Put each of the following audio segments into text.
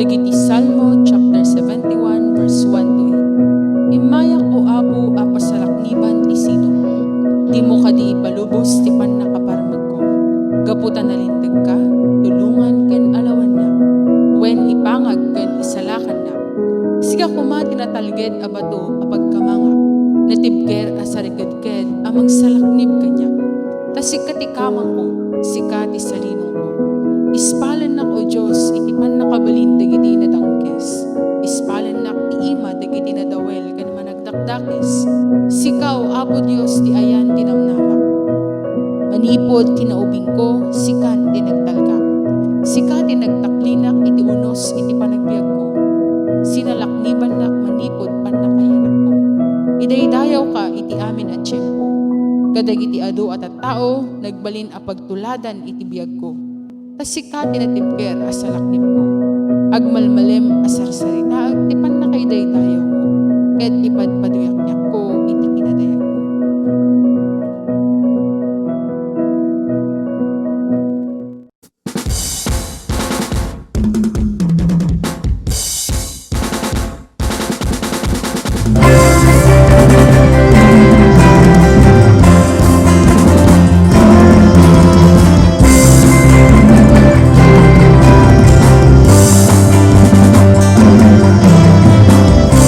Dagiti Salmo chapter 71 verse 1 to 8. Imayak o apo apasalakniban ti sino. Di mo kadi palubos ti pannakaparmag ko. Gaputan nalintag ka, tulungan ken alawan na. Wen ipangag ken isalakan na. Siga kuma tinatalged a bato apagkamanga. Natibker a sarigedked amang salaknib kanya. Tasika ti kamang ko, sika ti salinong ko. Ispalan nak o Diyos iti pannakabalin dagiti nadangkes. Ispalan nak ti ima dagiti nadawel ken managdakdakes. Sikaw apo Diyos ti ayan tinamnamak. Manipod kinaubing ko, sikan ti nagtalgak. Sika ti nagtaklinak iti unos iti panagbiag ko. Sinalakniban nak manipod pannakayanak ko. Idaydayaw ka iti amin at tiyempo. Kadagiti adu at tao, nagbalin a pagtuladan iti biag ko. Tasika tinatibker asalaknib ko. Agmalmalem asarsarita ag ti pannakaidaydayaw mo. Ket ipadpaduyak-yak ko iti kinadayag ko.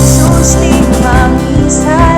Sus, di mamisay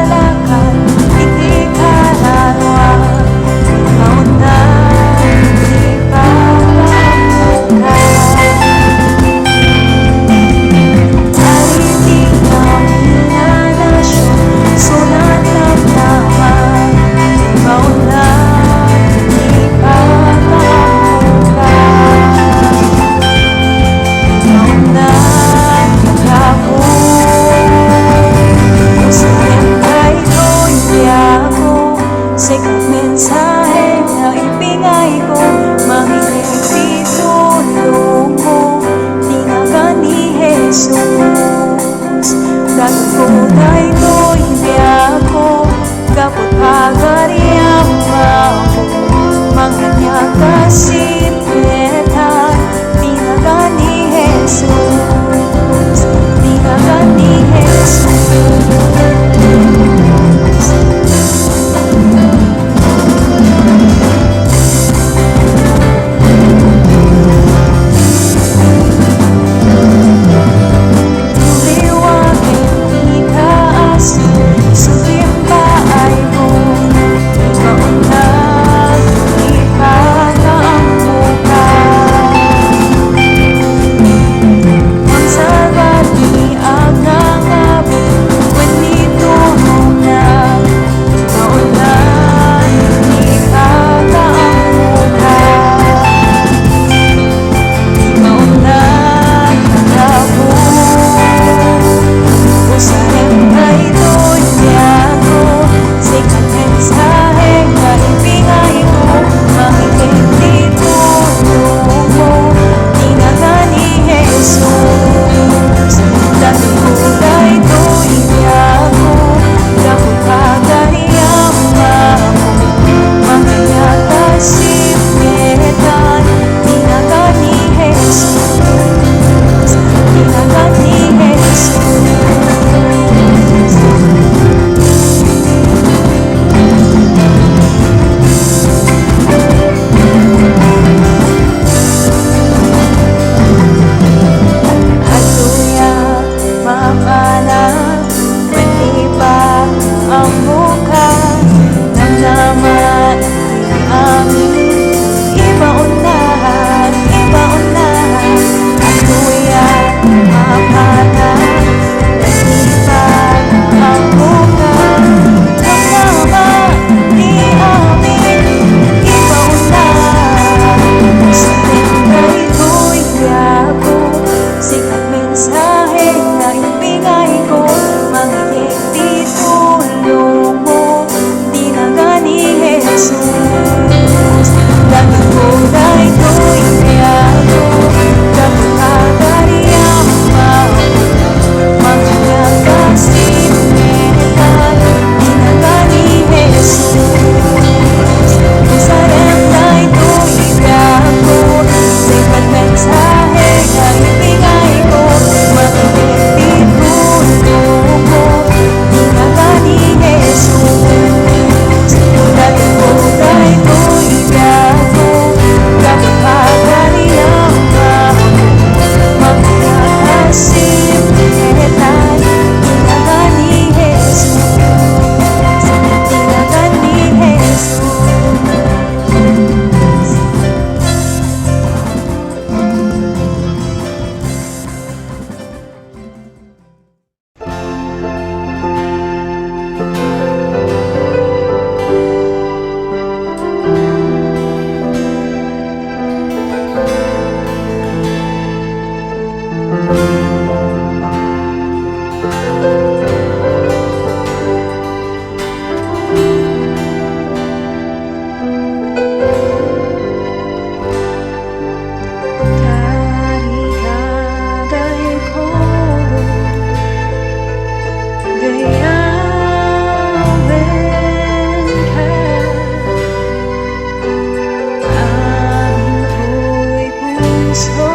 puso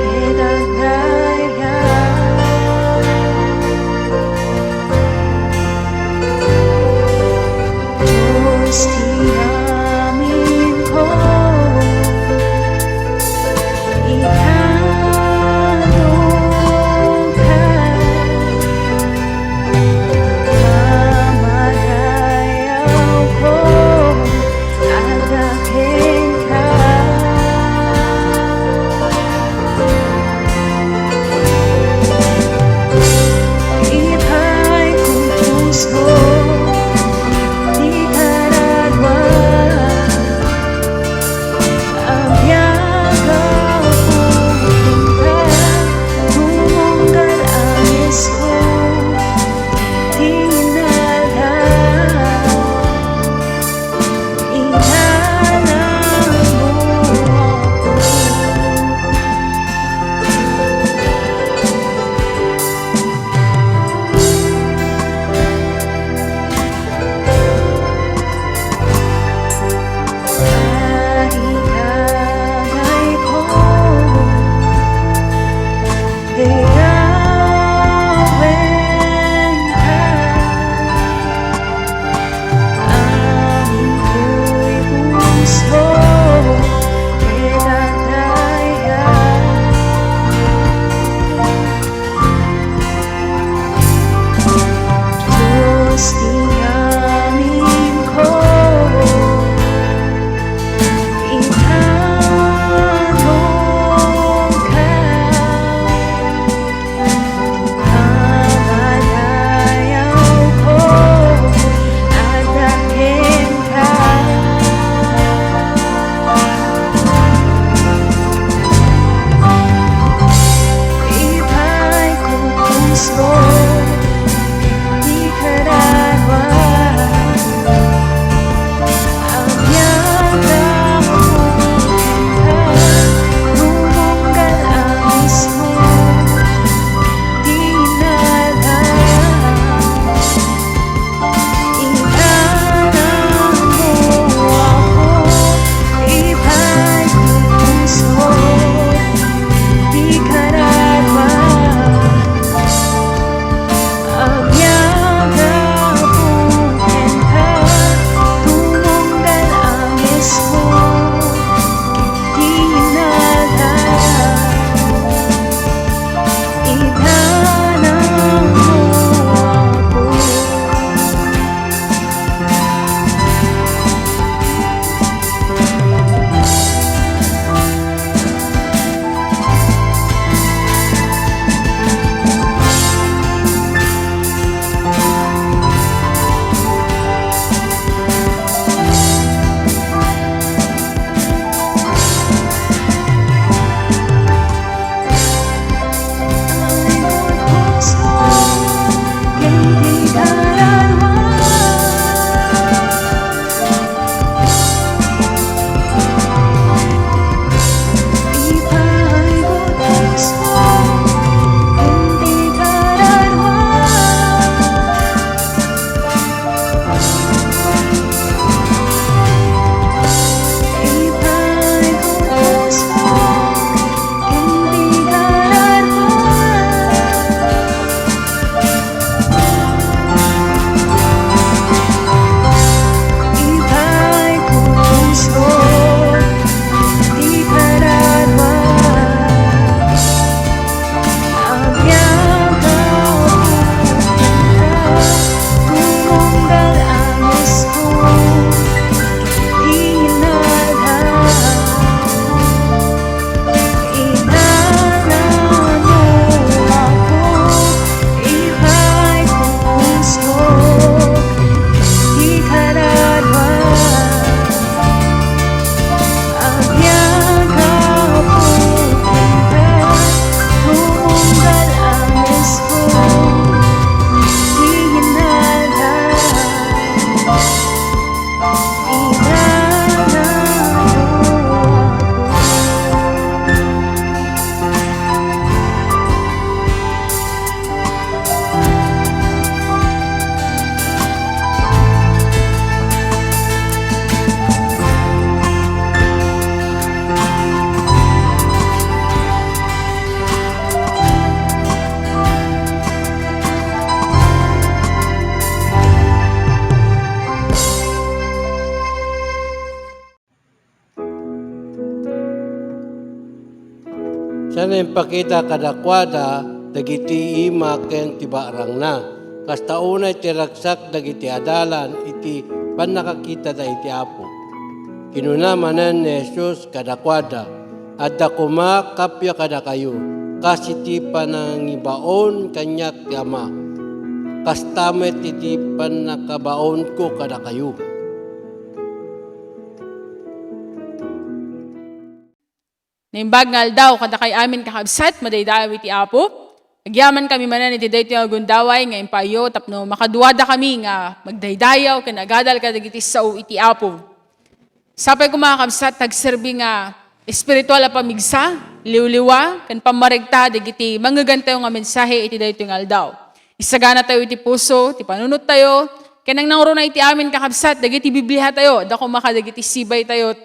kitang kaya. Diyos, tinamin ko Sana yung pakita kadakwada, dagiti ima ken tibarang na. Kasta unay tiragsak dagiti adalan, iti panakakita da iti apo. Kinuna manan ni Jesus kadakwada, at dakuma kapya kada kayo, kasi ti panangibaon kanyak ti ama. Kastamet iti panakabaon ko kada kayo. Naimbag nga aldaw, kada kay amin kakabsat, madaydawi ti apo. Agyaman kami manan iti dayto nga gundaway, nga impayo, tapno makaduwada kami nga magdaydayaw, kanagadal kadagiti sao iti apo. Sapay ko mga kabsat, tagserbi nga espiritual a pamigsa, liwliwa, kan pamaregta, dagiti manggagantayo nga mensahe iti dayto nga aldaw. Isagana tayo iti puso, iti panunot tayo, kanang nangro na iti amin kakabsat, dagiti Bibliya tayo, dako makadagiti sibay tayo,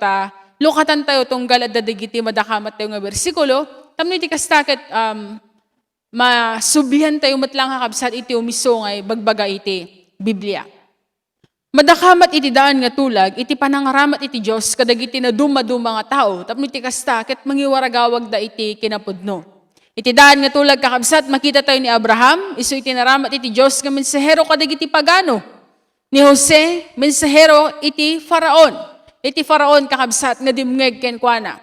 lukatan tayo tunggal at dagiti madakamat tayo nga bersikulo, tamno iti kastaket, masubihan tayo matlang kakabsat iti umiso nga bagbaga iti Biblia. Madakamat iti daan nga tulag, iti panangaramat iti Diyos, kadagiti na dumaduma nga tao, tapno iti kastaket, mangiwaragawag da iti kinapudno. Iti daan nga tulag kakabsat, makita tayo ni Abraham, iso iti naramat iti Diyos nga mensahero kadagiti pagano. Ni Jose, mensahero iti Faraon. Iti Faraon kakabsat nga dimngeg ken kuana.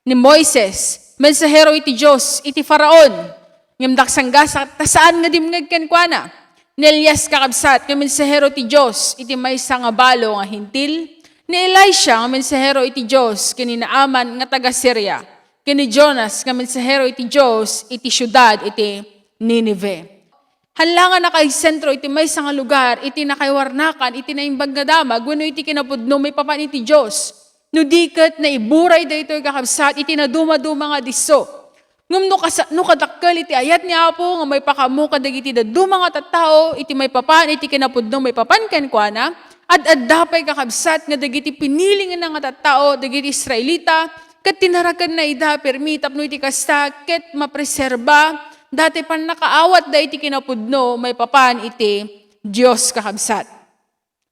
Ni Moises, mensahero iti Diyos, iti Faraon. Ngimdak sanggasa, tasaan nga dimngeg ken kuana. Ni Elias kakabsat, nga mensahero iti Diyos, iti maysa nga balo nga hintil. Ni Elisha, nga mensahero iti Diyos, kini Naaman nga taga Syria. Kini Jonas, nga mensahero iti Diyos, iti syudad, iti Ninive. Hanlangan na kay sentro, iti maysa nga lugar, iti nakaywarnakan, iti naimbag nga damag, wano iti kinapudno, may papan iti Diyos. No diket na iburay da ito kakabsat, iti naduma-duma nga diso. Ngum no kadakkel iti ayat ni Apo nga may pakamu kadagiti daduma nga tattao iti may papan iti kinapudno may papan ken kuana at addapay kakabsat nga dagiti pinili nga nga tattao dagiti Israelita ket tinaraken na ida permi tapno iti kasta ket mapreserba dati pan nakaawat da iti kinapudno may papan iti Dios kakabsat.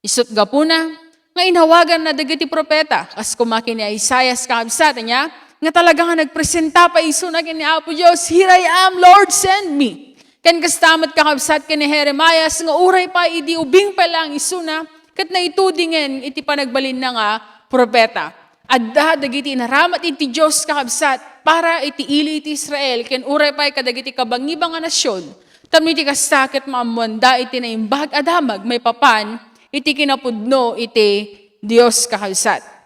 Isut gapuna nga inhawagan na dagiti propeta kas kumaki ni Isaias kakabsat niya nga talaga nga nagpresenta pa iso na ni Apo Diyos, here I am, Lord, send me. Ken kastamat kakabsat ken ni Jeremias, nga uray pa, idi ubing pa lang iso na, kat na itudingen, iti panagbalin na nga, propeta. Adda, dagiti naramat iti Diyos kakabsat, para iti ili iti Israel, ken uray pa, kadagiti kabangibang nga nasyon, tamno iti kastakit maamuanda, iti naimbag adamag, may papan, iti kinapudno, iti Diyos kakabsat.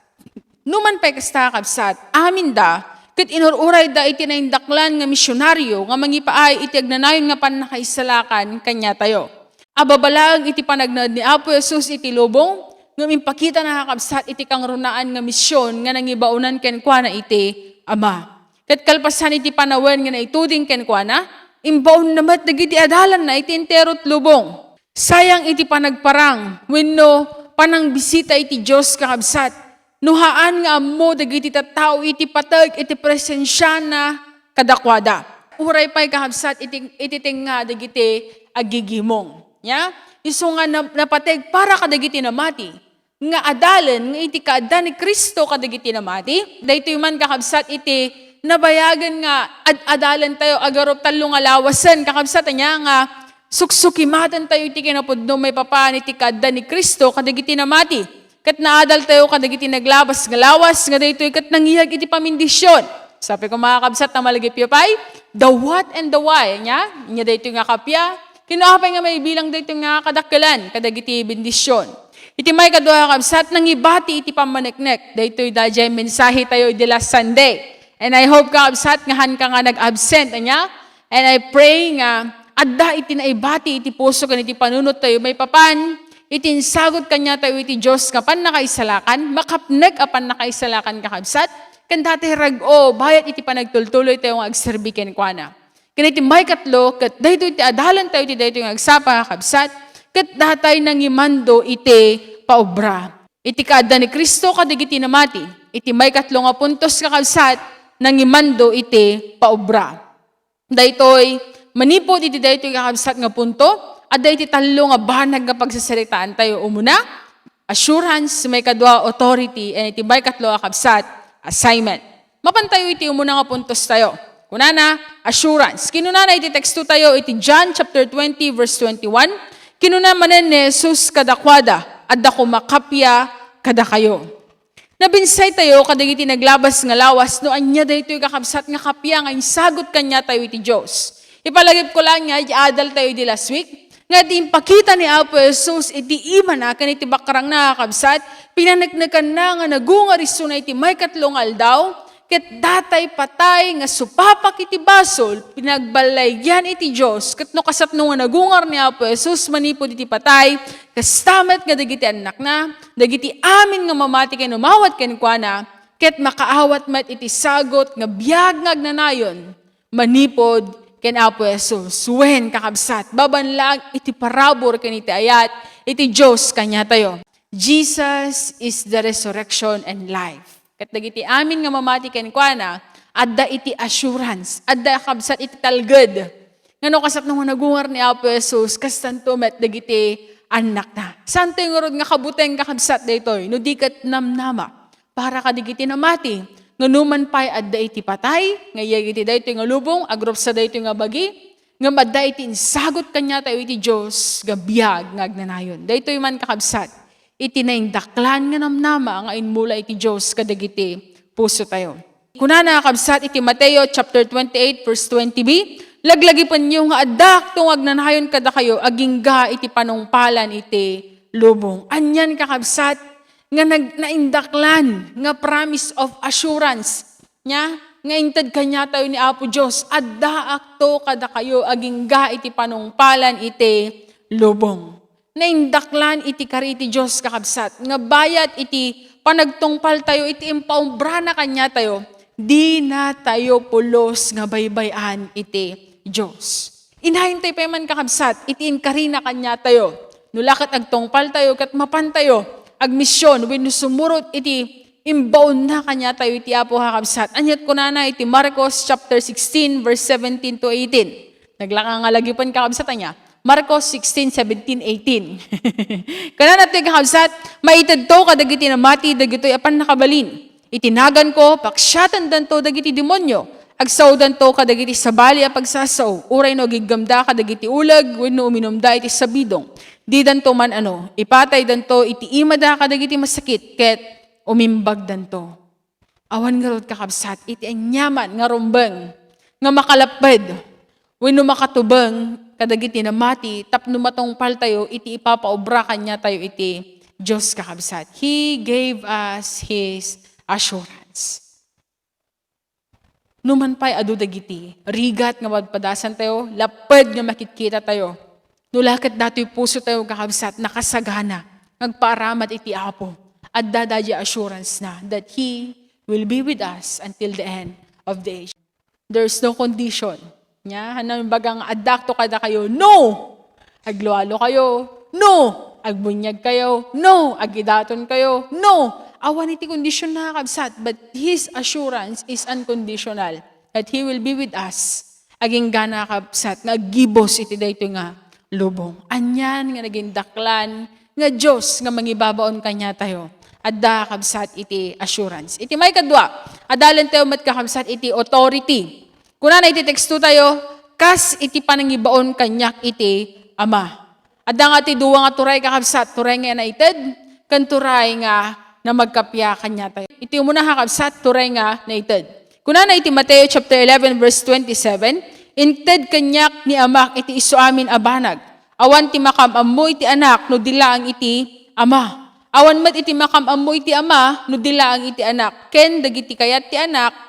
Numan pa'y kasta kabsat, amin da, kat inururay da iti na indaklan nga misyonaryo, nga mangipaay iti agnanayon nga panakaisalakan kanya tayo. Ababalang iti panagnad ni Apo Jesus iti lubong, nga mimpakita na kakabsat iti kangrunaan nga misyon, nga nangibaunan ken kuana iti Ama. Kat kalpasan iti panawen nga naituding ken kuana, imbaon namat dagiti adalan na iti enterot lubong. Sayang iti panagparang, wenno panang bisita iti Diyos kakabsat, nuhaan nga mo dagiti tattao iti patag iti presensya na kadakwada. Uray pa'y kakabsat iti nga dagiti agigimong. Ya? Iso nga napateg para kadagiti namati. Nga adalan nga iti kaadda ni Kristo kadagiti namati. Dahito man kakabsat iti nabayagan nga adalan tayo agarop talo nga lawasan kakabsat niya nga suksukimatan tayo iti kinapudno may papaan iti kaadda ni Kristo kadagiti namati. Kat naadal tayo kadagiti naglabas nga lawas, nga daytoy kat nangiyag iti pamindisyon. Sabi ko mga kabsat na malagipya pa'y, the what and the why, nya daytoy nga kapya, kinuapay nga may bilang daytoy nga kadakkelan, kadagiti bendisyon. Iti may kadwa kabsat, nangibati iti pamaneknek, daytoy dajay mensahe tayo iti last Sunday. And I hope kabsat, ngahan ka nga nag-absent, nya, and I pray nga, adda iti naibati iti puso kan iti panunot tayo may papan, itinsagot kanya tayo iti Diyos kapan nakaisalakan, makapneg apan nakaisalakan kakabsat, kan dati rag-o, bayat iti panagtultuloy tayo nga agserbiken kwa na. Kan iti may katlo, kat dahito iti adalan tayo iti dahito nga agsapa kakabsat, kat datay nangimando iti paobra. Iti kaadda ni Kristo kadigiti namati, iti may katlo nga puntos kakabsat, nangimando iti paobra. Dahitoy, manipod iti dahito kakabsat nga punto, ada iti talo nga banag nga pagsasalitaan tayo umuna, assurance, may kadwa authority, and iti may katlo kakabsat, assignment. Mapantayo iti umuna nga puntos tayo. Kunana, assurance. Kinunana iti teksto tayo iti John chapter 20 verse 21. Kinuna manen ni Jesus kadakwada, adda ko makapya kada kayo. Nabinsay tayo kadagiti naglabas nga lawas no anya daytoy kakabsat nga kapya nga insagot kanya tayo iti Dios. Ipalagip ko lang nga adal tayo di last week. Nga di impakita ni Apo Jesus iti ima na kaniti bakarang nakakabsat, pinanagnagan na nga nagungariso na iti may katlong aldaw, ket datay patay nga supapak iti basol, pinagbalaygan iti Diyos, ket no kasapno nga nagungar ni Apo Jesus, manipod iti patay, kastamet nga dagiti anak na, dagiti amin nga mamati ken umawat ken kuana, ket makaawat met iti sagot nga biyag nga agnanayon, manipod ken Apo Jesus. Wen kakabsat, babanlag iti parabor ken iti ayat, iti Diyos kanya tayo. Jesus is the resurrection and life. Ket dagiti amin nga mamati ken kuana, adda iti assurance, adda kabsat iti talged. Ngano kasapno nga nagungar ni Apo Jesus, kastanto met dagiti anak na. Santo yung nga kabuteng kakabsat daytoy, no di ket namnama, para kadigiti namati, nganuman pa'y adda iti patay, ngayag iti daytoy nga lubong, agrop sa daytoy nga bagi, nga madda iti insagot kanya tayo iti Diyos, gabiyag nga agnanayon. Daytoy man kakabsat, iti naindaklan nga namnama nga inmula iti Diyos kadagiti puso tayo. Kunana kakabsat iti Mateo chapter 28 verse 20b, laglagi pa niyo nga adak tong agnanayon kada kayo, agingga iti panungpalan iti lubong. Anyan kakabsat, nga naindaklan, nga promise of assurance, nya, nga intad kanya tayo ni Apo Diyos, adda akto kada kayo, agingga iti panungpalan iti lubong. Naindaklan iti kariti Diyos kakabsat, nga bayat iti panagtungpal tayo, iti impaumbra na kanya tayo, di na tayo pulos nga baybayan iti Diyos. Inahintay pa man kakabsat, iti inkarina kanya tayo, nulakat agtungpal tayo, kat mapan tayo, agmisyon, when sumurot iti imbaon na kanya tayo iti Apo kakabsat. Anyat ko na iti Marcos chapter 16 verse 17 to 18. Naglaka nga lagi pan kakabsat niya. Marcos 16, 17, 18. Kana natin kakabsat, maitad to kadagiti namati, dagito'y apan nakabalin. Itinagan ko, paksyatan danto dagiti demonyo. Agsawdan to kadagiti sabali a pagsasaw. Uray no gigamda kadagiti ulag, wenno uminumda iti sabidong. Di danto man ipatay danto iti imada kadagiti masakit, ket umimbag danto. Awan nga rod kakabsat, iti anyaman nga rumbeng, nga makalapad, wenno makatubeng, kadagiti namati, tapno matungpal tayo, iti ipapaobra kanya tayo iti Diyos kakabsat. He gave us His assurance. Numan pa'y adu dagiti, rigat nga madpadasan tayo, lapad nga makikita tayo. Nulakat dato'y puso tayo kakabsat, nakasagana, nagpaaramat iti Apo, at dadadya assurance na that He will be with us until the end of the age. There's no condition. Nya, hanang bagang adakto kada kayo, no! Aglualo kayo, no! Agbunyag kayo, no! Agidaton kayo, no! Awan iti kondisyon na kabsat, but His assurance is unconditional, that He will be with us. Aging gana kabsat, nga gibos iti dayto nga lubong. Anyan nga naging daklan, nga Diyos nga mangibabaon kanya tayo. Adda kabsat iti assurance. Iti may kadwa, adalan tayo mat kakabsat iti authority. Kuna na iti teksto tayo, kas iti panangibaon kanyak iti Ama. Adda nga iti duwa nga turay kakabsat, turay nga naited, kan turay nga na magkapya kanya tayo. Iti umuna kakabsat, turay nga naited. Kuna na iti Mateo chapter 11 verse 27, inted kanyak ni Amak iti isu amin abanag. Awan ti makamammo iti anak, no dila ang iti Ama. Awan mat iti makamammo iti Ama, no dila ang iti anak. Ken dagiti kayat ti anak,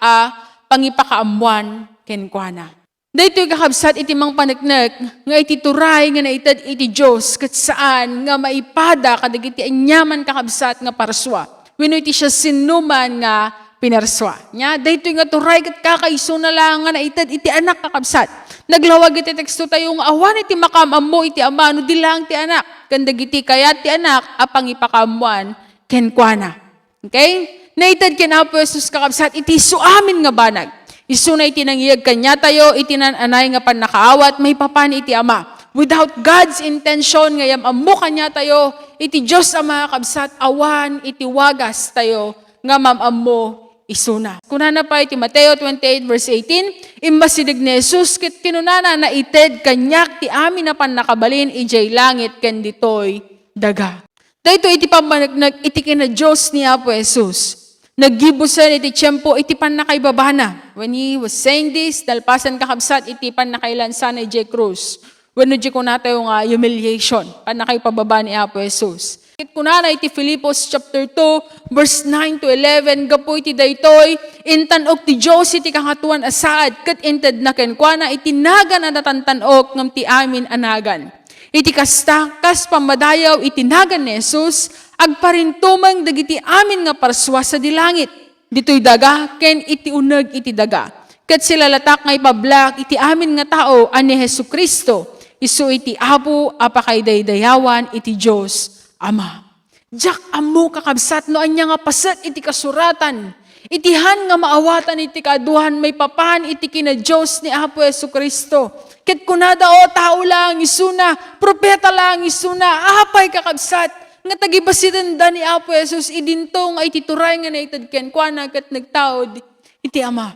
pangipakaamuan ken kuana. Daytoy kakabsat iti mang paneknek nga iti turay nga naitad iti Dios ket saan nga maipada kadagiti anyaman kakabsat nga parswa. Wenno iti siya sinuman nga pinarswa. Nya daytoy nga turay ket kakaiso na lang nga naitad iti anak kakabsat. Naglawag iti teksto tayo nga awan iti makamammo iti Ama no dilang ti anak. Ken dagiti kayat ti anak apang ipakamuan ken kuana. Okay? Naitad ken Apo Jesus kakabsat iti suamin nga banag. Isunay tinangiyag kanya tayo, itinananay nga panakaawat, may papani iti Ama. Without God's intention, ngayam amo kanya tayo, iti Diyos Ama kabsat, awan, iti wagas tayo, nga mamamo, isuna. Kunana pa iti Mateo 28 verse 18, imbasidig ni Jesus ket kinunana na ited kanyak ti amin na pan nakabalin ijay langit ken ditoy daga. Dahito iti pamanagnag iti kina Diyos ni Apo Jesus. Naggibusan iti tiyempo iti pan nakaibabana. When he was saying this, dalpasan kakabsat iti pan nakailansan ni J. Cruz. When no kunata yung humiliation, pan nakaipababa ni Apo Jesus. Kunana iti Filipos chapter 2 verse 9 to 11 gapo iti daytoy intanok ti Dios iti kangatuan asaad ket inted na kenkwana iti nagan a natantanok ngem ti amin anagan iti kasta kas pamadayaw iti nagan ni Jesus agparintumang dagiti amin nga parswa sa dilangit ditoy daga ken iti uneg iti daga ket sila latak nga ipablak iti amin nga tao ani Hesukristo isu iti Apo apakay daydayawan iti Dios Ama. Jak amo kakabsat no anya nga pasat iti kasuratan. Itihan nga maawatan iti kaaduhan may papan iti kina Diyos ni Apo Jesucristo. Ket kunada o tao lang isuna, propeta lang isuna, apay kakabsat. Nga tagibasidan da ni Apo Jesus idinto nga iti turay nga naitad ken kuana ket nagtaod iti Ama.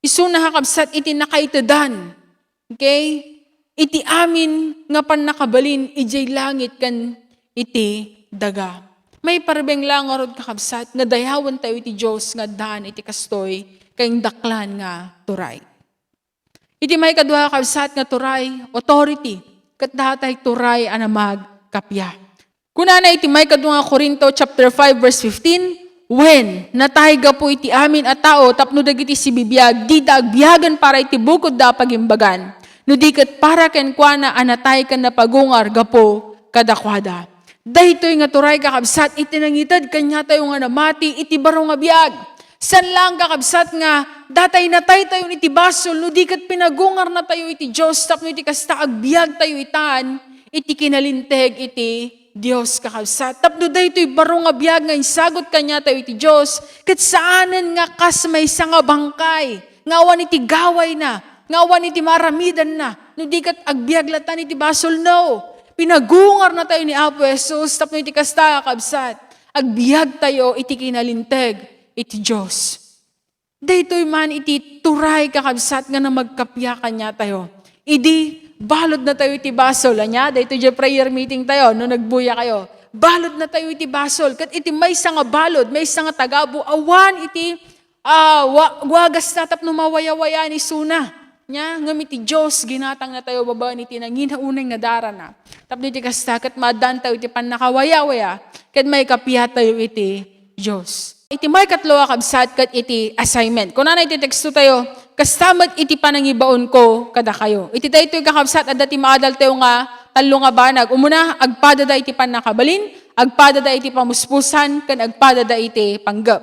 Isuna kakabsat iti nakaitadan. Okay? Iti amin nga pan nakabalin ijay langit kan iti daga. May parabeng lang arod kakabsat, nga dayawan tayo iti Diyos, nga daan iti kastoy, kayong daklan nga turay. Iti may kadwa kakabsat nga turay, authority, kat datay turay anamag kapya. Kunana iti may kadwa nga Corinto chapter 5 verse 15, when natayga po iti amin at tao, tapno dagiti si bibiyag, di agbiyagan para iti bukod da pagimbagan, no di kat para ken kuana anatay kan na pagungar gapo kadakwada. Daytoy nga turay kakabsat, iti nangitad kanya tayo nga namati, iti baro nga biyag. San lang kakabsat nga, datay natay tayo iti basol, no di kat pinagungar na tayo iti Diyos, tapno iti kasta agbiag tayo itan, iti kinalinteg iti Diyos kakabsat. Tapno daytoy baro nga biyag nga insagot kanya tayo iti Diyos, kat saanan nga kas may nga bangkay, ngawan iti gaway na, ngawan iti maramidan na, no di kat agbiag latan iti basol, no. Pinagungar na tayo ni Apo Jesus, tapno iti kasta kakabsat, agbiag tayo iti kinalinteg iti Diyos. Daytoy man iti turay kakabsat nga na magkapya kanya tayo. Idi, balod na tayo iti basol. Anya, daytoy di prayer meeting tayo, no nagbuya kayo. Balod na tayo iti basol. Kat iti may nga balod, may nga tagabu, awan iti wagas na tapno mawaya-waya ni suna. Nya, ngamiti Diyos, ginatang na tayo baba iti nanginaunay nga dara na. Tapno iti kasta, kat madan tayo iti pan nakawaya-waya, kat may kapya tayo iti Diyos. Iti may katlo kabsat kat iti assignment. Kung na iti teksto tayo, kastamat iti panangibaon ko kada kayo. Iti tayo iti kakabsat at dati maadal tayo nga talo nga banag. Umuna, agpadada iti pan nakabalin, agpadada iti pamuspusan, kan agpadada iti panggap.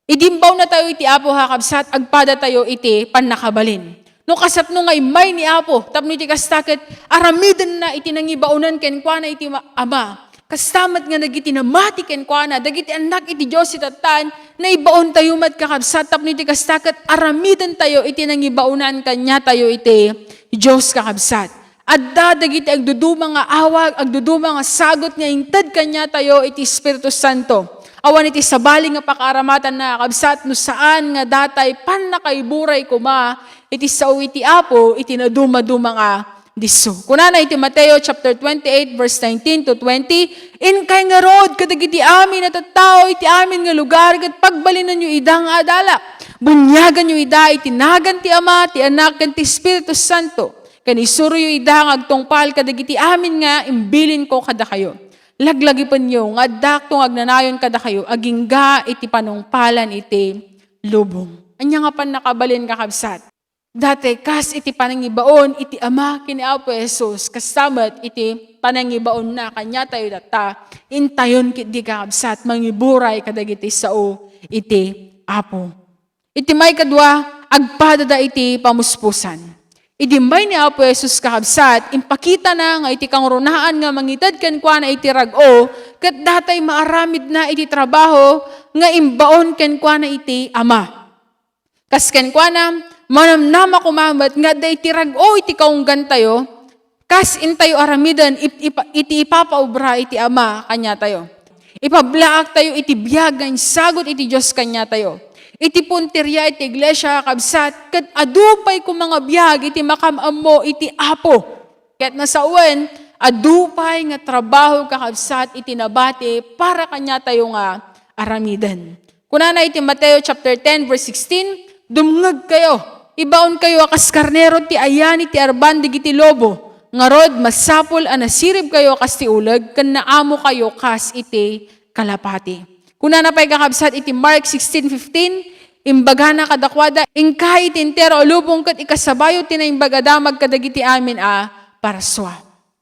Idimbaw na tayo iti Apo hakabsat, agpada tayo iti pan nakabalin. No kasapno nga imay ni Apo, tapno iti kastakit, aramidan na iti nangibaunan ken kuana iti Ama. Kastamat nga nagiti namati ken kuana, dagiti anak iti Diyos itatan, na ibaon tayo mat kakabsat, tapno iti kastakit, aramidan tayo iti nangibaunan kanya tayo iti Diyos kakabsat. At dagiti agduduma nga awag, agduduma nga sagot nga intad kanya tayo iti Espiritu Santo. Awan iti sabali nga pakaramatan na kabsat no saan nga datay pan nakaiburay kuma iti sao iti Apo iti naduma-duma nga diso. Kunana iti Mateo chapter 28 verse 19 to 20, in kay nga rod kadagiti amin at tao iti amin nga lugar ket pagbalinan nyo ida nga adala. Bunyagan nyo ida iti nagan ti Ama, ti Anak ken ti Espiritu Santo. Ken isuro yo ida nga agtungpal kadagiti amin nga imbilin ko kada kayo. Laglagi pa niyo, nga daktong agnanayon kada kayo, agingga iti panungpalan iti lubong. Anya nga pan nakabalin kakabsat. Dati, kas iti panangibaon, iti Ama, kini Apo Jesus, kasamat iti panangibaon na kanya tayo data, intayon kiti kakabsat, mangiburay kadagiti sao iti Apo. Iti may kadwa, agpadada iti pamuspusan. Idimay ni Apo Jesus kakabsat, impakita na nga iti kangrunaan nga mangitad ken kuana iti rag-o, ket datay maaramid na iti trabaho nga imbaon ken kuana iti Ama. Kas ken kuana, manamnama kumamat nga da iti rag-o iti kaunggan tayo, kas intayo aramidan iti ipapaubra iti Ama kanya tayo. Ipablaak tayo iti biyagan, sagot iti Diyos kanya tayo. iti punteriya iti iglesia kabsat, kat adupay ko mga biyag, iti makamam mo, iti apo. Kat nasauan, adupay nga trabaho kakabsat, iti nabati, para kanya tayo nga aramidan. Kunana iti Mateo chapter 10 verse 16, dumngag kayo, ibaon kayo akas karnero ti ayan iti arban digiti lobo, ngarod masapol anasirib kayo akas ti ulag, kan naamo kayo kas iti kalapati. Kunana pa'y kakabsat iti Mark 16:15, imbaga na kadakwada, ingkay iti entero lubong kat ikasabayo tinaimbagada magkadagiti amin paraswa.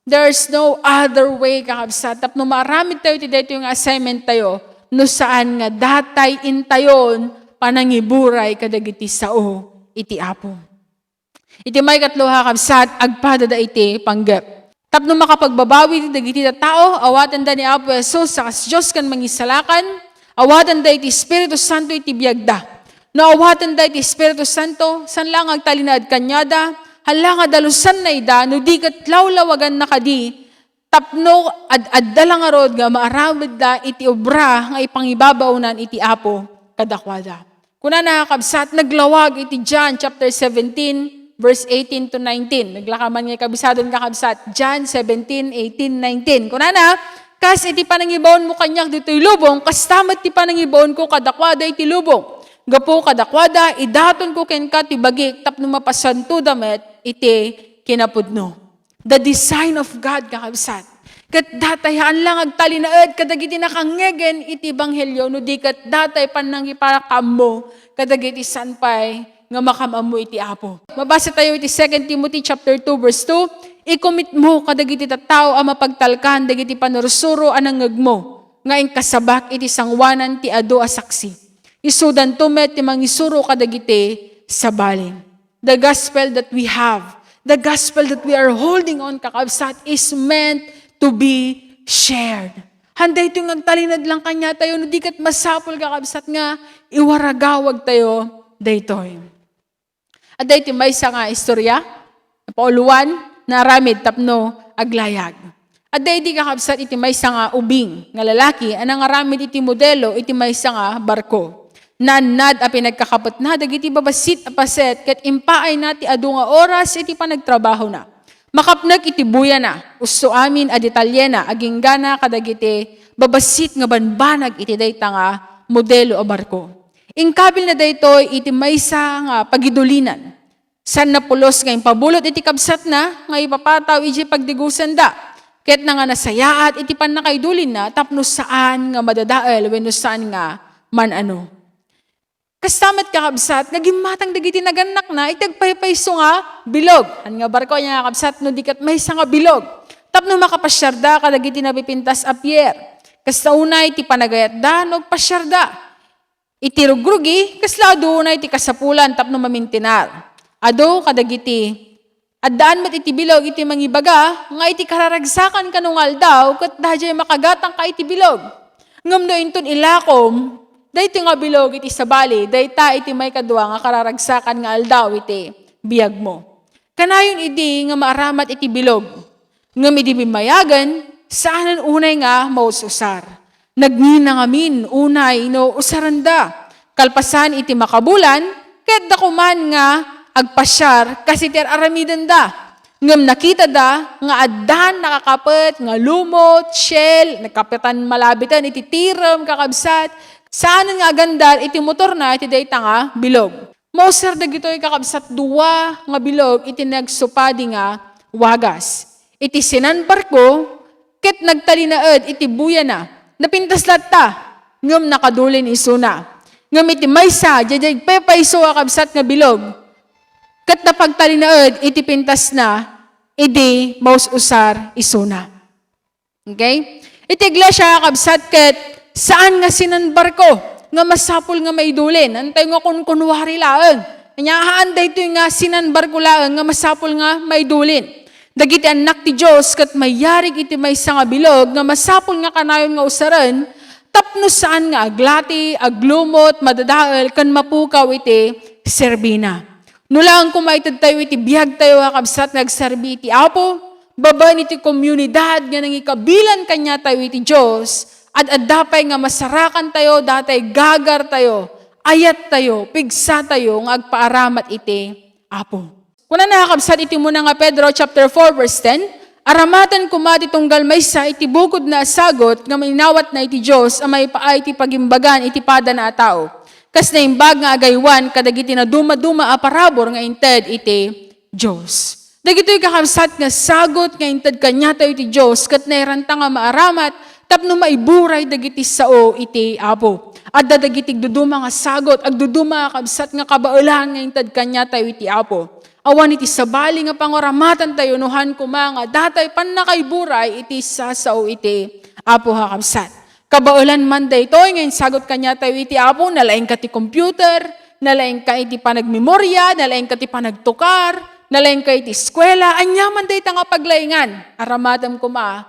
There's no other way kakabsat. Tapno maramit tayo ti dito yung assignment tayo, no saan nga datay intayon panangiburay kadagiti sao iti apo. Iti may katluha kakabsat, agpada da iti panggap. Tapno makapagbabawi ti dagiti tao, awatan da ni Apo Jesus sa Diyos kan mangisalakan, awatan da iti Espiritu Santo iti biyagda. No awatan da iti Espiritu Santo, san lang agtalinaad kanyada, hala nga dalusan na ida, no di kat lawlawagan na kadi, tapno ad-addalang arod nga maaramid da iti obra nga ipangibabaunan iti Apo kadakwada. Kuna nakakabsat, naglawag iti John chapter 17, verse 18 to 19. Naglakaman nga kabisadon kakabsat. John 17, 18, 19. Kunana, kas iti panangibawon mo kanyak dito lubong, kas tamat ti panangibawon ko kadakwada iti lubong. Gapo kadakwada, idaton ko ken ka ti bagik, tapno mapasanto damet iti kinapudno. The design of God kakabsat. Kat datayaan lang agtalinaed, kadagiti nakangegen iti banghelyo, no di kat datay panangiparakam mo, kadagiti sanpay, nga makamamo iti Apo. Mabasa tayo iti 2 Timothy chapter 2 verse 2, ikomit mo kadagiti tattao a mapagtalkan dagiti panursuro anangeg mo, nga ing kasabak iti sangwanan ti adu a saksi. Isudan tumet ti mangisuro kadagiti sabalin. The gospel that we have, the gospel that we are holding on kakabsat is meant to be shared. Handay ito yung nagtalinad lang kanya tayo, no di kat masapol kakabsat nga, iwaragawag tayo daytoy. At dahil may isa nga istorya, pauluan, naramid tapno aglayag. At dahil di kakabsat iti may isa nga ubing, nga lalaki, anang aramid iti modelo, iti may isa nga barko. Nanad a pinagkakapot na, dagiti babasit a paset, kat impaay na ti adu nga oras, iti panagtrabaho na. Makapnag iti buya na, usto amin a detalye na, aging gana kadagiti, babasit nga banbanag iti dayta nga modelo o barko. Ingkabil na daytoy iti maysa nga pagidulinan. San napulos nga impabulot iti kabsat na nga ipapataw iti pagdigusan da. Ket na nga nasayaat iti panakaidulin na tapno saan nga madadael wenno saan nga manano. Kastamat kakabsat nga gimatang dagiti naganak na itagpaypayso nga bilog. Han nga barko nya kakabsat no dikat maysa nga bilog. Tapno makapasyarda kadagiti napipintas a pier. Kasta unay iti panagayat da no pasyarda. Iti rugrugi, kaslado na iti kasapulan tapno mamintinar. Ado kadagiti, addaan mat iti bilog iti mangibaga, nga iti kararagsakan kanungal daw, kat dahjay makagatang ka iti bilog. Ngam no inton ilakom, dahiti nga bilog iti sabali, dahita iti may kadwa nga kararagsakan nga aldaw iti biyag mo. Kanayon idi nga maaramat iti bilog, ngam idi bimayagan, saanan unay nga maususar. Nagnina ngamin, unay, no, usaranda. Kalpasan iti makabulan, ket dakuman nga agpasyar, kasi ter aramidan da. Ngam nakita da, nga addan nakakapet, nga lumot, shell, nagkapitan malabitan, iti tiram, kakabsat. Saan nga agandar, iti motor na, iti dayta nga bilog. Mausar da gito'y kakabsat duwa nga bilog, iti nagsupadi nga wagas. Iti sinanbar ko, ket nagtalinaed, iti buya na. Napintas latta, ngam nakadulin isuna. Ngam iti maysa, jajay pepayso akabsat nga bilog. Kat napagtalinaed, iti pintas na, idi maus usar isuna. Okay? Iti iglesia akabsat ket, saan nga sinanbar ko, nga masapul nga maidulin. Antay nga kunwari laeng. Anyahaan da ito nga sinanbar ko laeng, nga masapul nga maidulin. Dagiti anak ti Diyos, kat mayarig iti maysa nga bilog, nga masapul nga kanayon nga usaran, tapno saan nga aglati, aglumot, madadael, kan mapukaw iti serbina. Nulang kumaitad tayo iti biyag tayo kakabsat nagserbi iti Apo, baban iti komunidad nga nangikabilan kanya tayo iti Diyos, at adapay nga masarakan tayo, datay gagar tayo, ayat tayo, pigsa tayo, nga agpaaramat iti Apo. Kuna nakakabsat iti muna nga Pedro chapter 4 verse 10, aramatan kumati tunggal maysa iti bukod na sagot nga mainawat na iti Diyos ang may paay iti pagimbagan iti pada na tao. Kas na imbag nga agaywan kadagiti na duma-duma aparabor nga inted iti Diyos. Dagito'y kakabsat nga sagot nga inted kanya tayo iti Diyos kat nairanta nga maaramat tapno maiburay dagiti sao iti Apo. At dadagitig duduma nga sagot ag duduma kabsat nga kabaulan nga inted kanya tayo iti Apo. Awan iti sabali nga pangoramatan tayo nuhan kumanga datay pan nakaiburay iti sasao iti Apo hakabsat. Kabaulan man daytoy ngayon sagot kanya tayo iti Apo, nalaing ka ti computer, nalaing ka iti panagmemorya, nalaing ka ti panagtukar, nalaing ka iti eskwela, anya man day nga paglaingan. Aramatam kuma,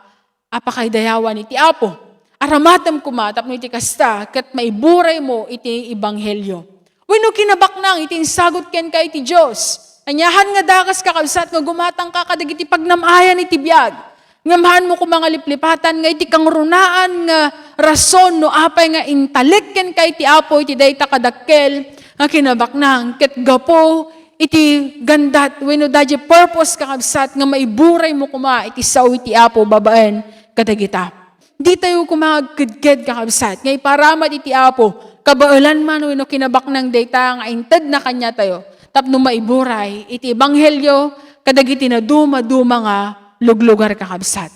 apakay dayawan iti Apo. Aramatam kuma, tapno iti kasta, kat maiburay mo iti ibanghelyo. Wino kinabaknang iti sagot ken ka iti Diyos. Anyahan nga dakas kakabsat nga gumatang ka kadagiti pagnamayan iti biyag. Ngamahan mo kung mga liplipatan nga iti kangrunaan nga rason no apay nga intalik ken ka iti Apo iti dayta kadakkel nga kinabaknang ket gapo iti gandat wenno dadya purpose kakabsat nga maiburay mo kuma iti sao iti Apo babaen kadagita. Di tayo kumagkidked kakabsat nga iparamat iti Apo kabaulan man wenno kinabaknang dayta nga inted na kanya tayo. Tapno maiburay, iti ebanghelyo, kadagiti na duma-duma nga luglugar kakabsat.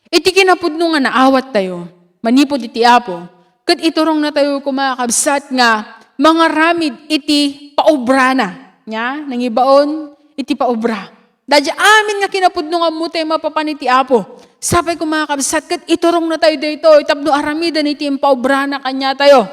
Iti kinapudno nga naawat tayo, manipod iti Apo, kat iturong na tayo kumakabsat nga mga ramid iti paobra na. Nya, nangibaon, iti paobra. Dadya amin nga kinapudno nga mo tayo mapapan iti Apo. Sapay kumakabsat, kat iturong na tayo dito, tapno aramidan iti paobra na kanya tayo.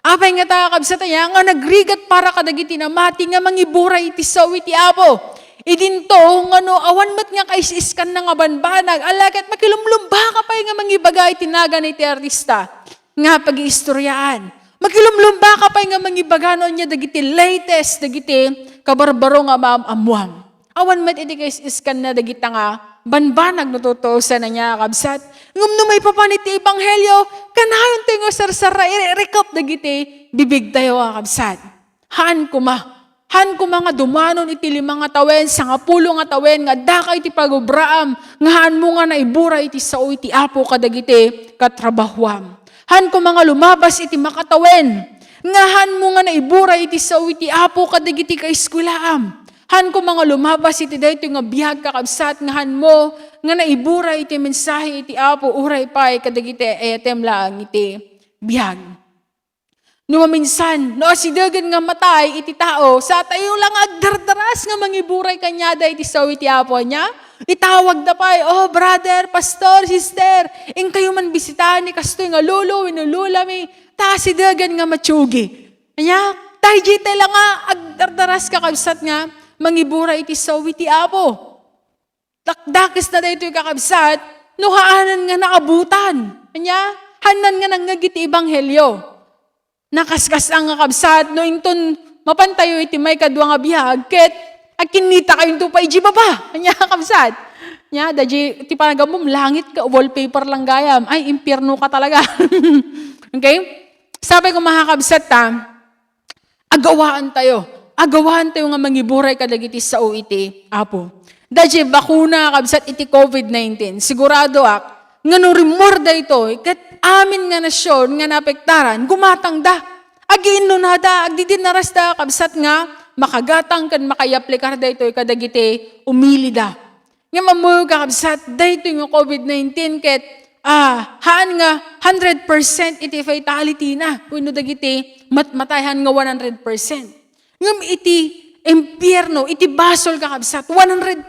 Apay nga takabsat niya, nga nagrigat para kadagiti na mati nga mangiburay iti sawi iti Apo. Idinto, nga no, awan mat nga kaisiskan na nga banbanag, alagat makilumlumba ka pa nga mangibagay tinaga ni iti artista. Nga pag-iistoryaan. Makilumlumba ka pa nga mangibaganon niya dagiti latest, dagiti kabarbaro nga maamuam. Awan mat iti kaisiskan na dagita nga banbanag natutusan na niya kabsat. Ngum no may papaniti ebanghelyo, kanayon tayo nga sarsara, i-recap dagiti, bibig tayo kabsat. Han kuma nga dumanon iti 5 nga tawen, 10 nga tawen, nga daka iti pagubraam, nga haan mo nga naibura iti sao iti Apo kadagiti katrabahuam. Han kuma nga lumabas iti makatawen, nga haan mo nga naibura iti sao iti Apo kadagiti kaiskwelaam. Han ko mga lumabas iti dayto nga bihag kakabsat nga han mo nga naibura iti mensahe iti Apo uray pay kadagiti etem lang iti bihag. No minsan no asidagan nga matay iti tao sa tayo lang agdardaras nga mangiburay kanyada iti saw iti Apo niya. Itawag da pay, oh brother, pastor, sister, ing kayo man bisitahan ni kastoy nga lolo, winulula mi, ta asidagan nga matsugi. Anya, tayo jite lang nga agdardaras kakabsat nga mangibura iti saw iti Apo. Takdakis na dito yung kakabsat, no haanan nga naabutan. Anya, hanan nga nangagiti ebanghelyo. Nakaskas ang kakabsat, no inton mapantayo iti may kadwa nga bihag, ket akinita kayong tupay iji baba. Anya kakabsat. Nya, daji, iti panagamom, langit ka, wallpaper lang gayam. Ay, impyerno ka talaga. Okay? Sabi ko makakabsat agawaan tayo nga mangiburay kadagiti sao iti Apo. Daji bakuna kabsat iti COVID-19. Sigurado nga no remorda ito, kat amin nga nasyon nga napektaran, gumatang da. Agiin no nada, agdidinaras da kabsat nga makagatang kan makayaplikar da ito kadagiti umili da. Nga mamuyo ka kabsat, da ito yung COVID-19 ket haan nga 100% iti fatality na. Uno dagiti matmatayan nga 100%. Ngam iti impyerno, iti basol kakabsat, 100%.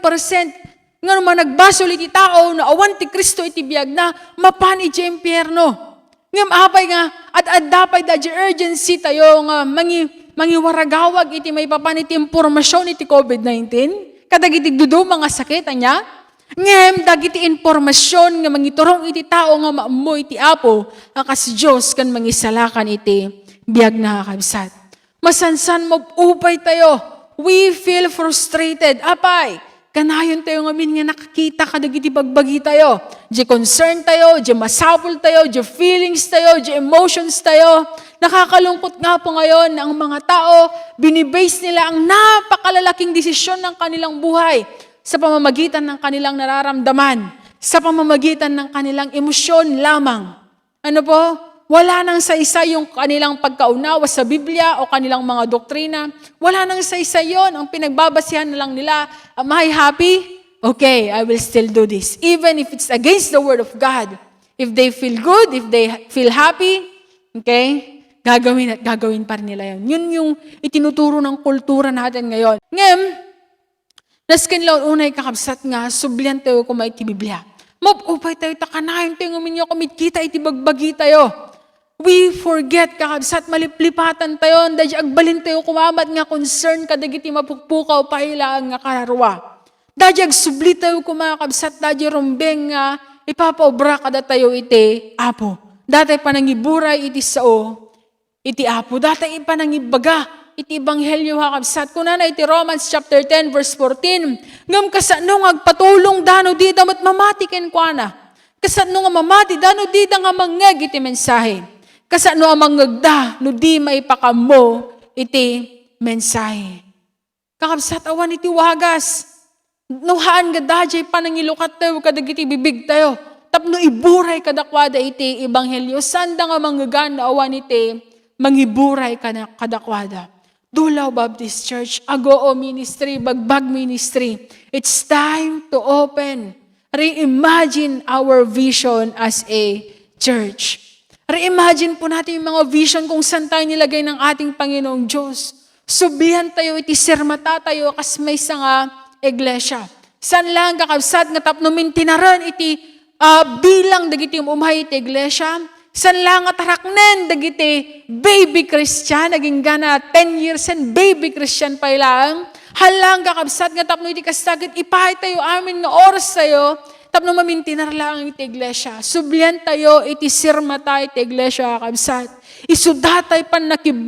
Nga naman nagbasol iti tao na awan ti Kristo iti biyag na mapan iti impyerno. Ngam apay nga, at dapay da urgency tayo nga mangiwaragawag iti may papan iti impormasyon iti COVID-19. Kadagiti dudo mga sakit, anya? Ngem dagiti impormasyon nga mangiturong iti tao nga maamu iti Apo, akas Diyos kan mangisalakan iti biyag na kakabsat. Masansan mo upay tayo. We feel frustrated. Apay, kanayon tayo ngamin nga nakakita kadagiti bagbagi tayo. Di concern tayo, di masapul tayo, di feelings tayo, di emotions tayo. Nakakalungkot nga po ngayon na ang mga tao, binibase nila ang napakalalaking desisyon ng kanilang buhay sa pamamagitan ng kanilang nararamdaman, sa pamamagitan ng kanilang emosyon lamang. Ano po? Wala nang saysay yung kanilang pagkaunawa sa Biblia o kanilang mga doktrina. Wala nang saysay yon. Ang pinagbabasihan na lang nila, am I happy? Okay, I will still do this. Even if it's against the Word of God. If they feel good, if they feel happy, okay, gagawin at gagawin pa rin nila yun. Yun yung itinuturo ng kultura natin ngayon. Ngayon, naskin laon unay kakabsat nga, sublian tayo kumay ti Biblia. Mapupay tayo, takanayon tayo, nguminyo kumit kita, itibagbagi tayo. We forget kakabsat, maliplipatan tayo, dahil agbalin tayo kumamat nga concern kadagiti mapukpukaw pahilaan nga kararwa. Dahil agsubli tayo kumakabsat, dahil rumbeng nga, ipapaobra kada tayo iti apo. Dati panangiburay iti sao, iti apo. Dati panangibaga, iti ebanghelyo kakabsat. Kuna na iti Romans chapter 10 verse 14, ngam kasano nga agpatulong dano di damat mamati ken kuana. Kasano nga mamati dano di da nga mangeg iti mensahe. Kasano nga mangegda no di maipakamo iti mensahe. Kakabsat awan iti wagas. Nuhaan nga dajay panangilukat tayo kadagiti bibig tayo. Tapno iburay kadakwada iti ebanghelyo. Sanda nga manggagan na awan iti mangiburay kadakwada. Dulaw Baptist Church, Agoo Ministry, Bagbag Ministry. It's time to open. Reimagine our vision as a church. Reimagine po natin yung mga vision kung saan tayo nilagay ng ating Panginoong Diyos. Sublihan tayo, iti sirmata tayo, kas may nga iglesia. San lang kakabsat nga tapnumin tinaran iti bilang dagiti umay iti iglesia. San lang at haraknen dagiti baby Christian, naging gana 10 years and baby Christian pa ilang. Halang kakabsat nga tapno iti kastagit ipahay tayo amin nga oras tayo, tapno mamintinar lang iti iglesia. Sublian tayo iti sirmata iti iglesia kakabsat. Isudatay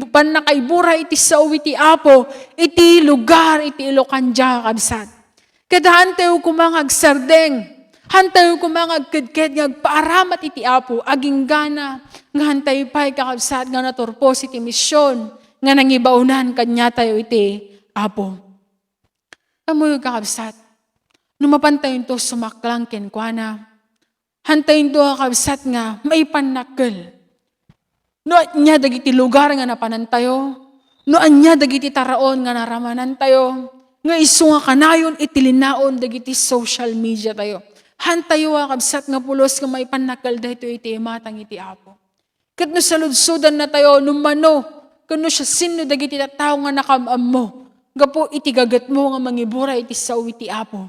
panakaibura iti sao iti apo, iti lugar iti Ilocanja kakabsat. Kadahan tayo kumangag sardeng, hantayo kumangag kedked nga agpaaramat iti apo, aging gana, nga hantay pa'y kakabsat nga naturpos iti misyon, nga nangibaunan kanya tayo iti apo. Amoy kakabsat, numapantayin to sumaklang kenkwana, hantayin to kakabsat nga maipanakkel. No anya dagiti lugar nga napanantayo, no anya dagiti taraon nga naramanan tayo, nga isu nga kanayon itilinaon dagiti social media tayo. Hantayo kakabsat nga pulos nga maipanakkel dahito iti matang iti apo. Kat no saludsudan na tayo, numano, kano siya sino dagiti tao nga nakamam mo, gapo iti gagat mo nga mangibura iti sao iti apo.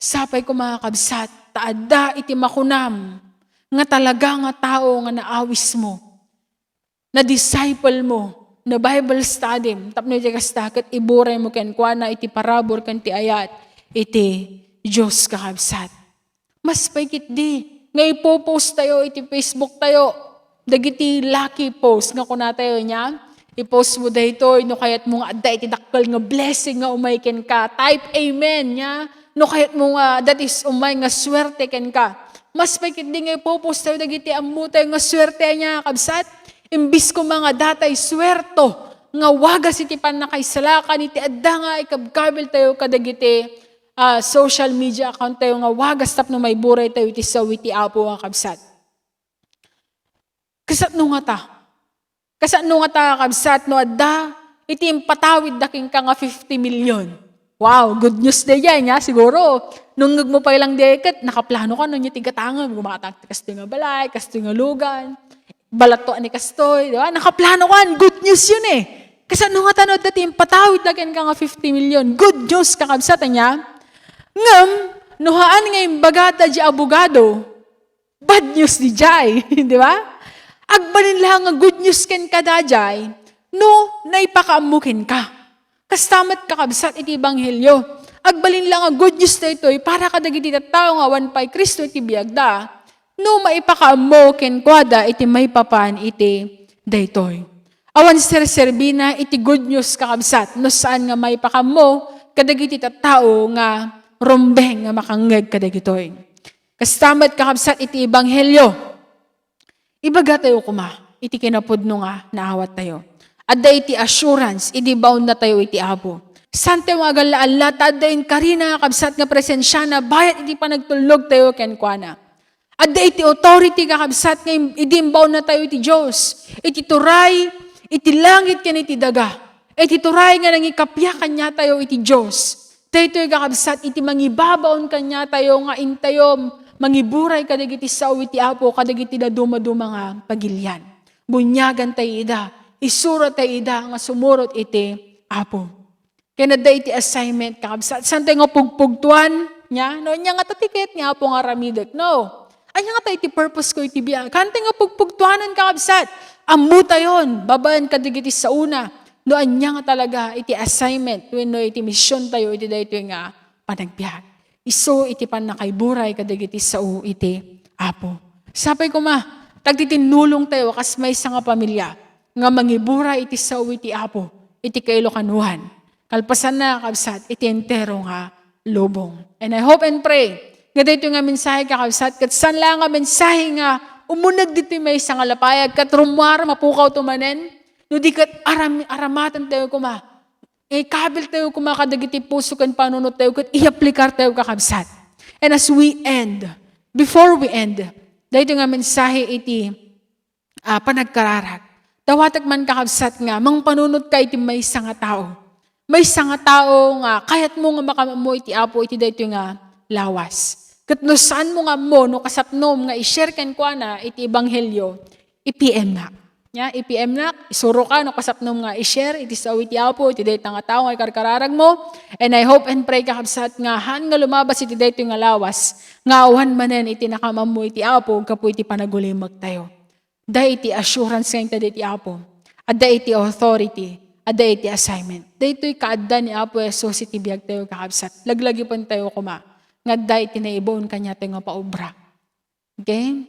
Sapay ko mga kabsat, taada iti makunam, nga talaga nga tao nga naawis mo, na disciple mo, na Bible study, tapno iti kastakat, iburay mo ken kuana iti parabor ken ti ayat, iti Diyos kakabsat. Mas paikit di, nga ipopost tayo, iti Facebook tayo, dagiti lucky post, nga kuna tayo niya, ipost mo dahito, no kayat mo nga, iti dakkel nga blessing nga umayken ka, type amen niya, no kayat mo nga, that is umay nga swerte ken ka. Mas paikit di nga ipopost tayo, dagiti amu tayo nga swerte niya, kabsat, imbis ko mga datay swerto, nga wagas iti panakaisalakan, iti adda nga ikabkabil tayo kadagiti social media account tayo, nga wagas tapno may buray tayo iti sawi iti apo nga kabsat. Kasat no nga ta kabsat, no adda, iti impatawid daking ka nga 50 million. Wow, good news day yan, ya, siguro. Nung mo pa ilang deket, nakaplano ka, nung yung tigatanga, gumakatang kasto nga balay, kasto nga lugan, balato ni kastoy, di ba? Nakaplano ka, good news yun eh. Kasi ano nga tanod dati, patawid na ka nga 50 million. Good news kakabsat niya. Ngam, nuhaan nga yung bagata di abogado, bad news di jay, di ba? Agbalin lang nga good news ken ka da jay, no, naipakaamukin ka. Kastamat kakabsat iti ebanghelyo. Agbalin lang nga good news na ito, para kadagiti tao nga wan pa'y Kristo iti biyagda, no maipakaamo ken kwada iti may papan iti daytoy. Awan serbina iti good news kakabsat, no saan nga maipakaamo kadagiti tao nga rombeng nga makangeg kadagitoy. Kastamat kakabsat iti ebanghelyo. Ibaga tayo kuma. iti kinapudno nga naawat tayo. Adda iti assurance, iti bound na tayo iti Apo. Sante mga galaan latad dahin karina kabsat nga presensya na bayat iti panagtulog tayo kenkwana. Adda iti authority kakabsat nga idimbaw na tayo iti Diyos. Iti turay, iti langit ken iti daga. Iti turay nga nangikapya kanya tayo iti Diyos. Tayo kakabsat iti mangibabaon kanya tayo nga intayom, mangiburay kadagiti sao iti Apo, kadagiti da dumaduma nga pagilyan. Bunyagan tayo ida, isura tayo ida nga sumurot iti Apo. Kaya da iti assignment kakabsat. San tayo nga pugpugtuan niya? No, niya nga tatikit niya po nga ramidek. No. Anya nga tayo iti purpose ko iti biya. Kante nga pugpugtuanan kakabsat. Amuta yon, babaan kadigiti sa una. No, anya nga talaga iti assignment. No, iti mission tayo, iti dahito nga panagbiyak. Iso iti panakaiburay kadigiti sa iti Apo. Sapay ko tagtitinulong tayo kas may nga pamilya. Nga mangiburay iti sa iti Apo. Iti kailokanuhan. Kalpasan na kakabsat, iti entero nga lubong. And I hope and pray nga dito nga mensahe kakabsat, kat san lang nga mensahe nga umunag dito may isang alapayag, kat rumwar mapukaw tumanen, no di kat aramatan tayo kabil tayo kadagiti puso kan panunot tayo, kat i-aplikar tayo kakabsat. And as we end, before we end, dito nga mensahe iti panagkararag. Dawatag man kakabsat nga, mang panunot ka iti may isang tao. May isang tao nga, kayat mo nga makamo iti Apo, iti dito nga lawas. Kat no saan mo nga mo, no kasapnom nga i-share kan kwa na iti ebanghelyo, i-PM na. I-PM na, isuro ka, no kasapnom nga i-share, iti sa iti Apo, iti dito nga tao nga ikarkararag mo. And I hope and pray kakabsat nga, han nga lumabas iti dito nga lawas, nga awan manen iti nakamamu iti Apo, kapo iti panagulimag tayo. Da iti assurance nga iti Apo, at da iti authority, at da iti assignment. Da ito'y kaadda ni Apo Jesus iti biyag tayo kakabsat. Laglagi pon tayo nga da iti naibon kanya tayo nga paubra. Okay?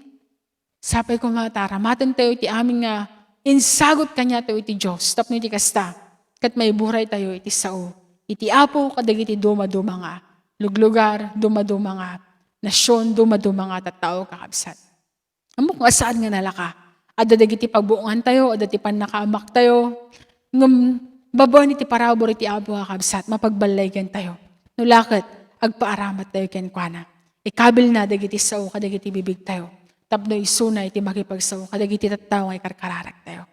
Sapay ko taramatan tayo iti aming nga insagot kanya tayo iti Diyos. Tapno iti kasta. Kat may buray tayo iti sao. Iti Apo kadagiti duma-duma nga. Luglugar, duma-duma nga. Nasyon, duma-duma nga tattao kakabsat. Amok nga saan nga nalaka. Ada dagiti pagbuungan tayo, ada ti panakaamak tayo. Ngam babon iti parabor iti Apo kakabsat, mapagbalaygan tayo. Nulakit, agpaaramat tayo kenkwana. Ikabil na dagiti sao, kadagiti bibig tayo. Tapno isuna iti makipagsaw, kadagiti tattao nga ikarkararag tayo.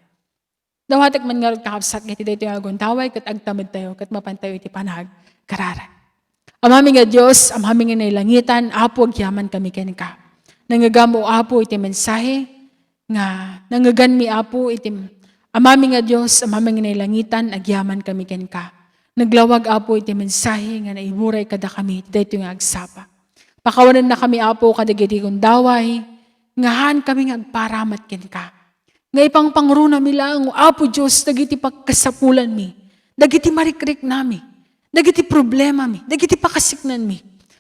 Dawatak man nga kakabsat, iti dito yung aguntaway, kat agtamad tayo, kat mapantayo iti panag kararag. Amami nga Diyos, amami nga nailangitan, Apo, agyaman kami kenka. Nangagamo Apo iti mensahe, nga nangagan mi Apo iti amami nga Diyos, amami nga nailangitan, agyaman kami kenka. Naglawag Apo iti mensahe, nga naiburay kada kami, dito nga agsapa. Pakawanan na kami Apo, kadagiti kundaway, ngahan kami nga agparamat kenka. Nga ipang pangruna mi lang, Apo Diyos, dagiti pagkasapulan mi, dagiti marikrik nami, dagiti problema mi, dagiti pakasiknan mi.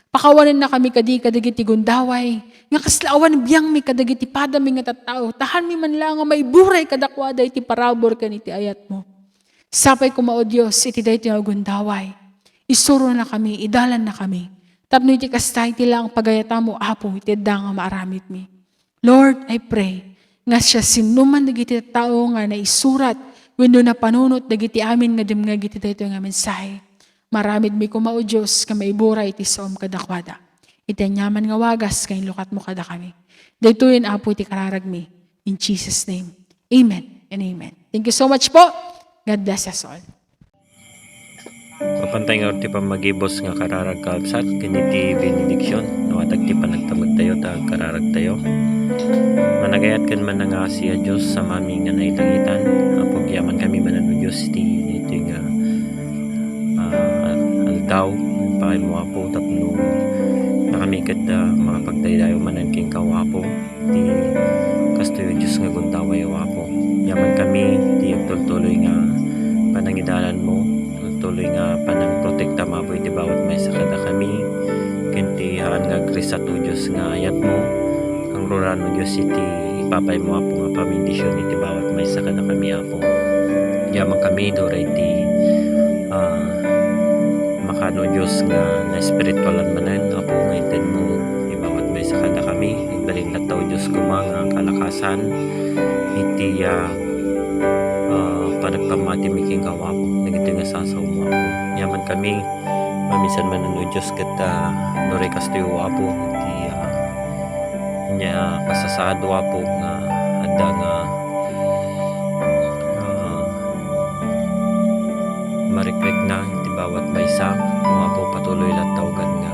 Pakawanan na kami kadagiti gundaway, nga kaslaawan biyang mi kadagiti padami nga tattao, tahan mi man lang nga may buray kadakwada iti parabor kan iti ayat mo. Sapay ko mao Diyos, iti dayto nga gundaway, isuro na kami, idalan na kami. Tapno iti kasta iti lang pagayata mo, Apo, iti da nga maaramit mi. Lord, I pray, nga siya sinuman dagiti tao nga naisurat, wenno na panunot dagiti amin nga dimngag iti dayto nga mensahe. Maramid mi kumao Diyos, ka maiburay iti saom kadakwada. Iti anyaman nga wagas, kay lukat mo kada kami. Daytoyin Apo iti kararag mi. In Jesus' name, amen and amen. Thank you so much po. God bless us all. Kapantay nga ti pamagibos nga kararag kabsat, ganiti benediksyon, nawatag ti panagtamag tayo, ta kararag tayo. Managayat kan man nga siya Diyos sa mami nga nailangitan, apogyaman kami manan Diyos ti ito nga aldaw, pakay mo Apo, tapno na kami kat makapagdaydayo manan king kawapo, ti kastoyo Diyos nga gundaway Apo. Yaman kami, ti agtultuloy nga panangidalan mo, tuloy nga panang protekta maboy ti bawat may sakada kami kinti haan nga krisato Diyos nga ayat mo ang ruran mo Diyos iti ipapay mo Apo nga pamindisyon iti bawat may sakada kami Apo. Yaman kami doray ti makano Diyos nga na spiritualan manan Apo nga itin mo ibawat may sakada kami ibalin na tao Diyos kumang ang kalakasan iti panagpamati miking kawapo nagiti nga sasaw mo apo yaman kami mamisan man no Diyos ket nuray kastoy apo iti nya pasasado apo nga adda nga marikrek na iti bawat maysa umapo patuloy lang tawgan nga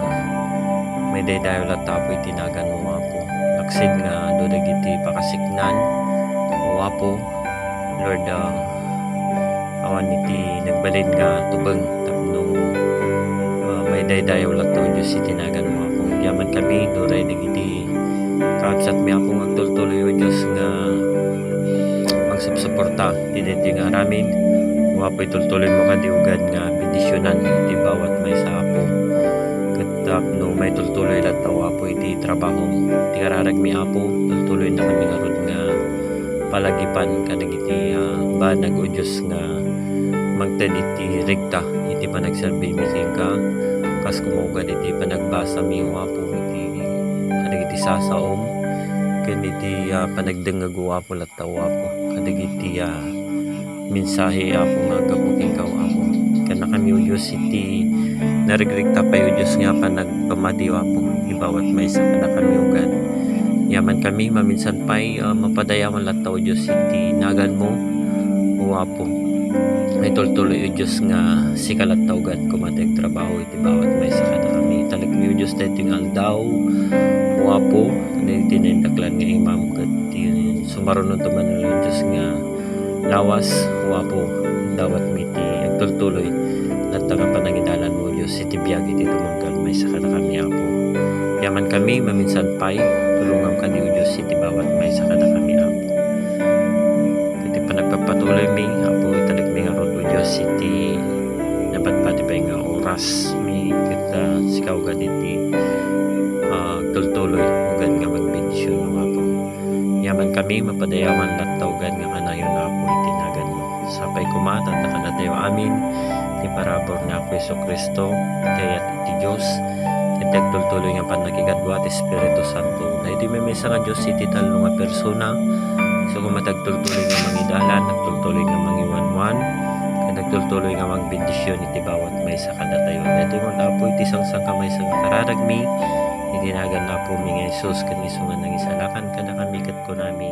may daydayo lang tapo itinagan mo apo laksid nga do dagiti pakasiknan umapo Lord awan iti nagbalin nga tubeng tapno may daydayo lang to Diyos itinagan mo apo yaman kami duray dagiti kaabsat mi apo agtultuloy o Diyos nga magsupsuporta dito nga ramin wapoy tultuloy mo kadiugan nga bendisyonan iti bawat may sa apo ket no may tultuloy lang tawa po iti trabaho iti kararag mi apo tultuloy na kami nga rod nga palagipan kadagiti banag o Diyos nga magted iti rigta iti panagserbi mi ka kas kumugad iti panagbasa mi wapo iti kadagiti sasaom ken iti panagdengeg wapo lat tawa po kadagiti mensahe apo nga gabuking kaw apo kana kami o Diyos iti narigrigta pa o Diyos nga panagpamati apo ibawat may sa kana kami ugad yaman kami maminsan pa'y mapadayawan lat o Diyos iti nagan mo o apo may tultuloy o Diyos nga sikalat tawgan kumateg trabaho iti bawat may sa kana kami talag mi o Diyos dito yung aldaw o apo iti nindaklan nga imam kat sumarunon tuman o Diyos nga lawas wapo dawat miti agtultuloy at nga panangidalan mo Diyos iti biyag iti tumanggal may sa kana kami apo yaman kami maminsan pa'y tulungan kami o Diyos iti bawat may sa kana kami apo iti panagpapatuloy mi apo italag mi nga rod o Diyos iti napatpati pa nga oras mi kita sikaw gad iti tultuloy ugad nga magbendisyon mo apo yaman kami mapadayawan lat tawgan nga kanayon na po itinagan mo sapay kumata at kanatayo amin ti parabor na ako Iso Kristo kayat iti Diyos kitag tultuloy nga panagigadwa ti Espiritu Santo na iti memesa nga Diyos iti talo nga persona so kumatag tultuloy nga mangidalan nagtultuloy nga mangiwanwan nagtultuloy nga magbendisyon iti bawat may sa kadatayo na ito yung apo iti sangsang kamay sa kararag mi itinagan na po mi nga Isus kan iso nga nangisalakan kada kami kat ko nami